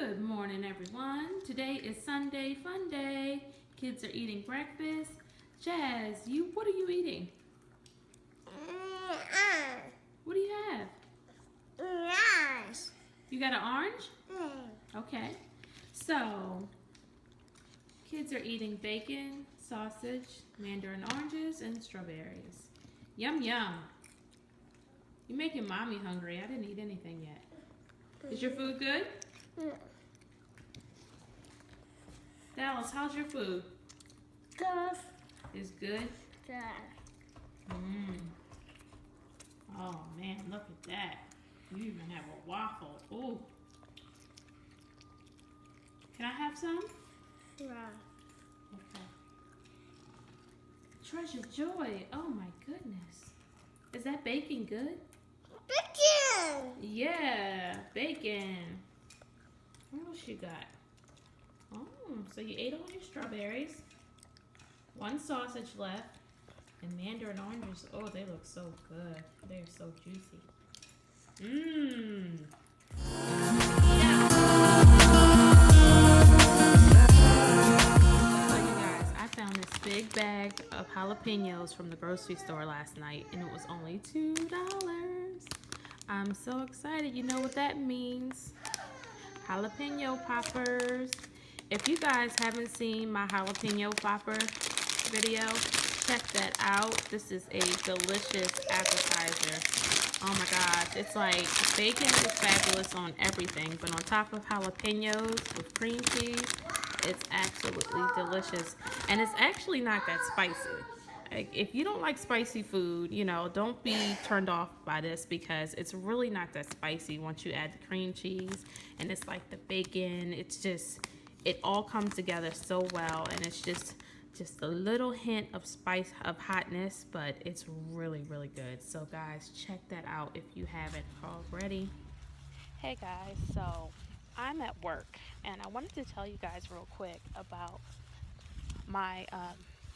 Good morning, everyone. Today is Sunday Fun Day. Kids are eating breakfast. Jazz, what are you eating? What do you have? Orange. You got an orange? Okay. So, kids are eating bacon, sausage, mandarin oranges, and strawberries. Yum, yum. You're making mommy hungry. I didn't eat anything yet. Is your food good? Dallas, how's your food? Good. Is good? Good. Oh man, look at that. You even have a waffle. Ooh. Can I have some? Yeah. Okay. Treasure Joy. Oh my goodness. Is that bacon good? Bacon. Yeah, bacon. What else you got? Oh, so you ate all your strawberries. One sausage left. And mandarin oranges. Oh, they look so good. They're so juicy. Mmm. I found this big bag of jalapenos from the grocery store last night, and it was only $2. I'm so excited. You know what that means. Jalapeno poppers. If you guys haven't seen my jalapeno popper video, check that out. This is a delicious appetizer. Oh my gosh, it's like bacon is fabulous on everything, but on top of jalapenos with cream cheese, it's absolutely delicious. And it's actually not that spicy. Like, if you don't like spicy food, don't be turned off by this because it's really not that spicy once you add the cream cheese and it's like the bacon. It's just, it all comes together so well, and it's just a little hint of spice, of hotness, but it's really, really good. So guys, check that out if you haven't already. Hey guys, so I'm at work and I wanted to tell you guys real quick about my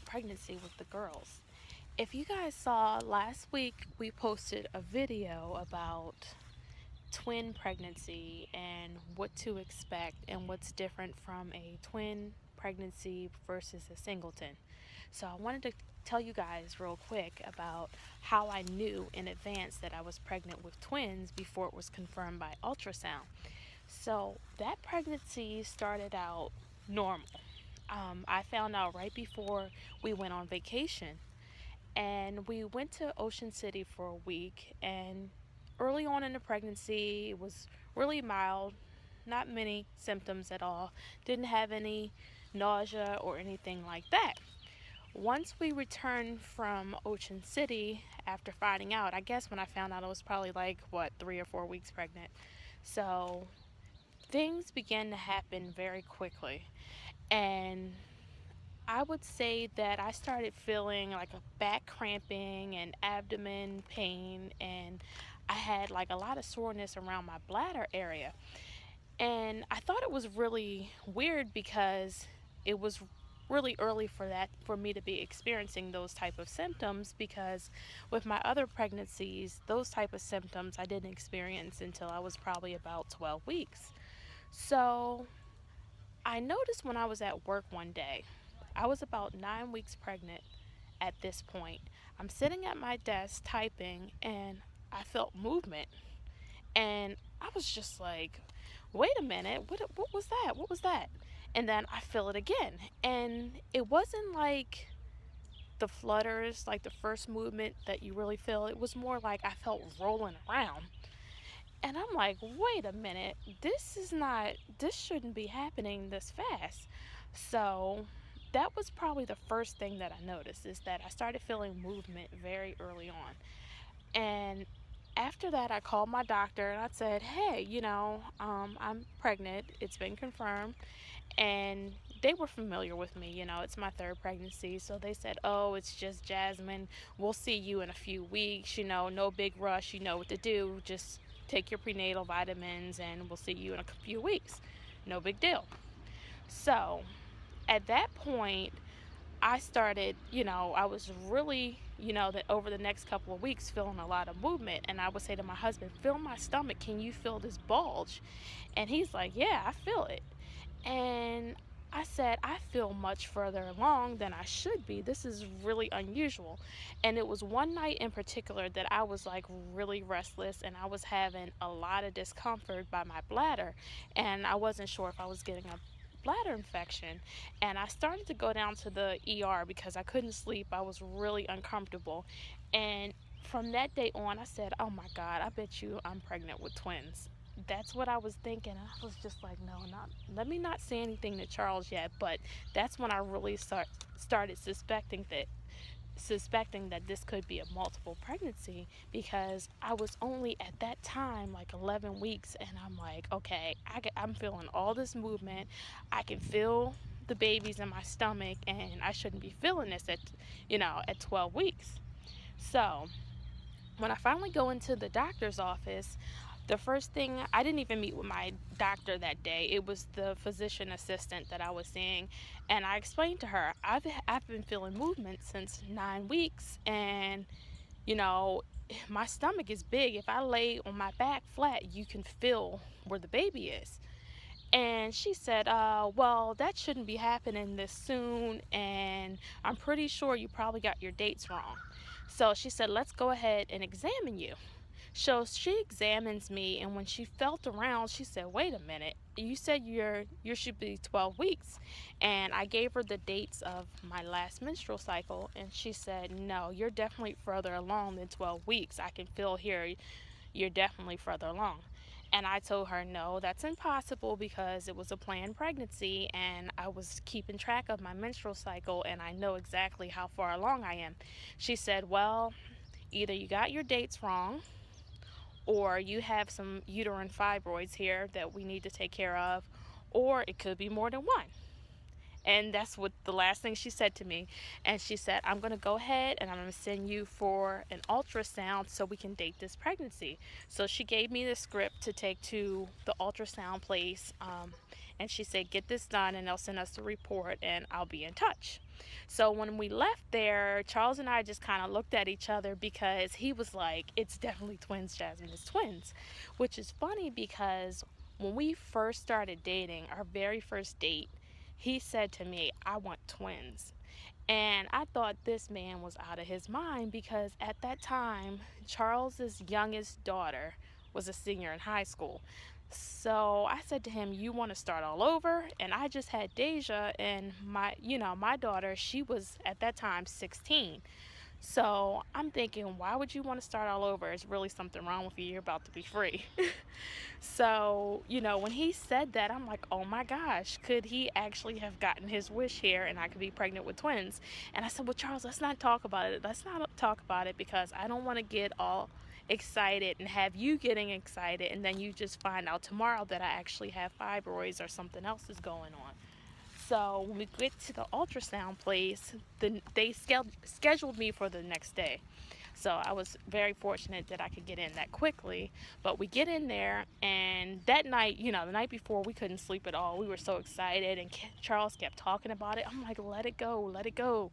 pregnancy with the girls. If you guys saw last week, we posted a video about twin pregnancy and what to expect and what's different from a twin pregnancy versus a singleton. So I wanted to tell you guys real quick about how I knew in advance that I was pregnant with twins before it was confirmed by ultrasound. So that pregnancy started out normal. I found out right before we went on vacation, and we went to Ocean City for a week, and early on in the pregnancy it was really mild, not many symptoms at all, didn't have any nausea or anything like that. Once we returned from Ocean City after finding out, I guess when I found out I was probably 3 or 4 weeks pregnant. So things began to happen very quickly, and I would say that I started feeling like a back cramping and abdomen pain, and I had a lot of soreness around my bladder area. And I thought it was really weird because it was really early for me to be experiencing those type of symptoms, because with my other pregnancies, those type of symptoms I didn't experience until I was probably about 12 weeks. So I noticed when I was at work one day, I was about 9 weeks pregnant at this point. I'm sitting at my desk typing, and I felt movement. And I was just like, wait a minute, what was that? What was that? And then I feel it again. And it wasn't like the flutters, like the first movement that you really feel. It was more like I felt rolling around. And I'm like, wait a minute, this shouldn't be happening this fast. So that was probably the first thing that I noticed, is that I started feeling movement very early on. And after that, I called my doctor and I said, hey, I'm pregnant. It's been confirmed. And they were familiar with me. It's my third pregnancy. So they said, oh, it's just Jasmin. We'll see you in a few weeks. No big rush. You know what to do. Just take your prenatal vitamins and we'll see you in a few weeks. No big deal. So at that point, I started, I was really that over the next couple of weeks feeling a lot of movement. And I would say to my husband, feel my stomach, can you feel this bulge? And he's like, yeah, I feel it. And I said, I feel much further along than I should be. This is really unusual. And it was one night in particular that I was like really restless and I was having a lot of discomfort by my bladder. And I wasn't sure if I was getting a bladder infection. And I started to go down to the ER because I couldn't sleep. I was really uncomfortable. And from that day on, I said, oh my God, I bet you I'm pregnant with twins. That's what I was thinking. I was just like, no, not let me not say anything to Charles yet. But that's when I really started suspecting that this could be a multiple pregnancy, because I was only at that time like 11 weeks, and I'm like, okay, I'm feeling all this movement. I can feel the babies in my stomach, and I shouldn't be feeling this at 12 weeks. So when I finally go into the doctor's office, the first thing, I didn't even meet with my doctor that day. It was the physician assistant that I was seeing, and I explained to her, I've been feeling movement since 9 weeks, and you know, my stomach is big. If I lay on my back flat, you can feel where the baby is. And she said, well, that shouldn't be happening this soon, and I'm pretty sure you probably got your dates wrong. So she said, let's go ahead and examine you. So she examines me, and when she felt around, she said, wait a minute, you said you should be 12 weeks. And I gave her the dates of my last menstrual cycle, and she said, no, you're definitely further along than 12 weeks. I can feel here you're definitely further along. And I told her, no, that's impossible, because it was a planned pregnancy and I was keeping track of my menstrual cycle and I know exactly how far along I am. She said, well, either you got your dates wrong, or you have some uterine fibroids here that we need to take care of, or it could be more than one. And that's what the last thing she said to me. And she said, I'm going to go ahead and I'm going to send you for an ultrasound so we can date this pregnancy. So she gave me the script to take to the ultrasound place. And she said, get this done and they'll send us the report and I'll be in touch. So when we left there, Charles and I just kind of looked at each other, because he was like, it's definitely twins, Jasmin, it's twins. Which is funny, because when we first started dating, our very first date, he said to me, I want twins. And I thought this man was out of his mind, because at that time, Charles's youngest daughter was a senior in high school. So I said to him, you want to start all over? And I just had Deja, and my daughter, she was at that time 16. So I'm thinking, why would you want to start all over? It's really something wrong with you. You're about to be free. So, when he said that, I'm like, oh my gosh, could he actually have gotten his wish here and I could be pregnant with twins? And I said, well, Charles, let's not talk about it. Let's not talk about it, because I don't want to get all excited and have you getting excited and then you just find out tomorrow that I actually have fibroids or something else is going on. So when we get to the ultrasound place, they scheduled me for the next day. So I was very fortunate that I could get in that quickly. But we get in there, and that night, the night before, we couldn't sleep at all. We were so excited, and Charles kept talking about it. I'm like, let it go, let it go.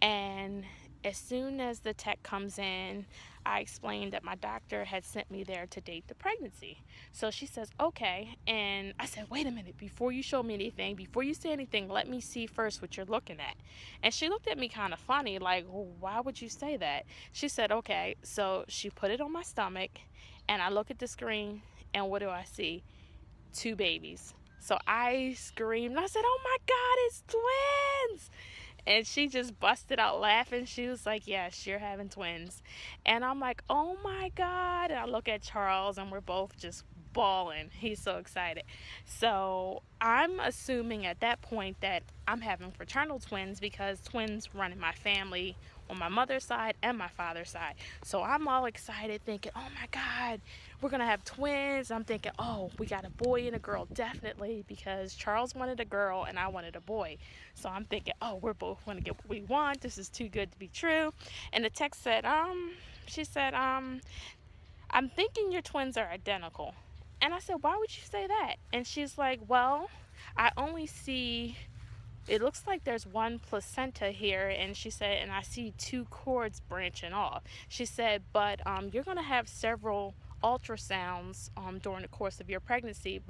And as soon as the tech comes in, I explained that my doctor had sent me there to date the pregnancy. So she says, okay. And I said, wait a minute, before you show me anything, before you say anything, let me see first what you're looking at. And she looked at me kind of funny, like, well, why would you say that? She said, okay. So she put it on my stomach, and I look at the screen, and what do I see? 2 babies. So I screamed. I said, oh my God, it's twins. And she just busted out laughing. She was like, yes, you're having twins. And I'm like, oh my God. And I look at Charles, and we're both just bawling. He's so excited. So I'm assuming at that point that I'm having fraternal twins, because twins run in my family on my mother's side and my father's side. So I'm all excited thinking, oh my God, we're going to have twins. I'm thinking, oh, we got a boy and a girl, definitely, because Charles wanted a girl and I wanted a boy. So I'm thinking, oh, we're both going to get what we want. This is too good to be true. And the text said, she said, I'm thinking your twins are identical. And I said, why would you say that? And she's like, well, I only see it looks like there's one placenta here, and she said, and I see two cords branching off. She said, but you're going to have several ultrasounds during the course of your pregnancy,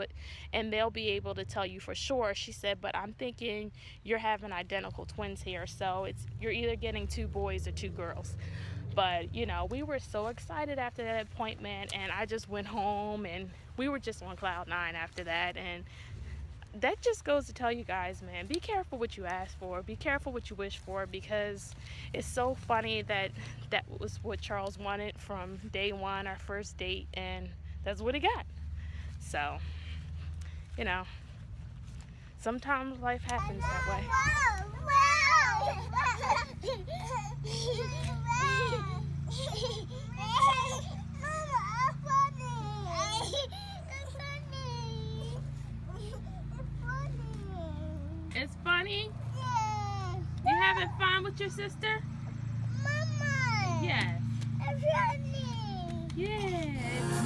and they'll be able to tell you for sure. She said, but I'm thinking you're having identical twins here, so you're either getting two boys or two girls. But you know, we were so excited after that appointment, and I just went home, and we were just on cloud nine after that. And that just goes to tell you guys, man, be careful what you ask for, be careful what you wish for, because it's so funny that that was what Charles wanted from day one, our first date, and that's what he got. So, you know, sometimes life happens that way. It's funny? Yeah. You having fun with your sister? Mama. Yes. It's funny. Yeah.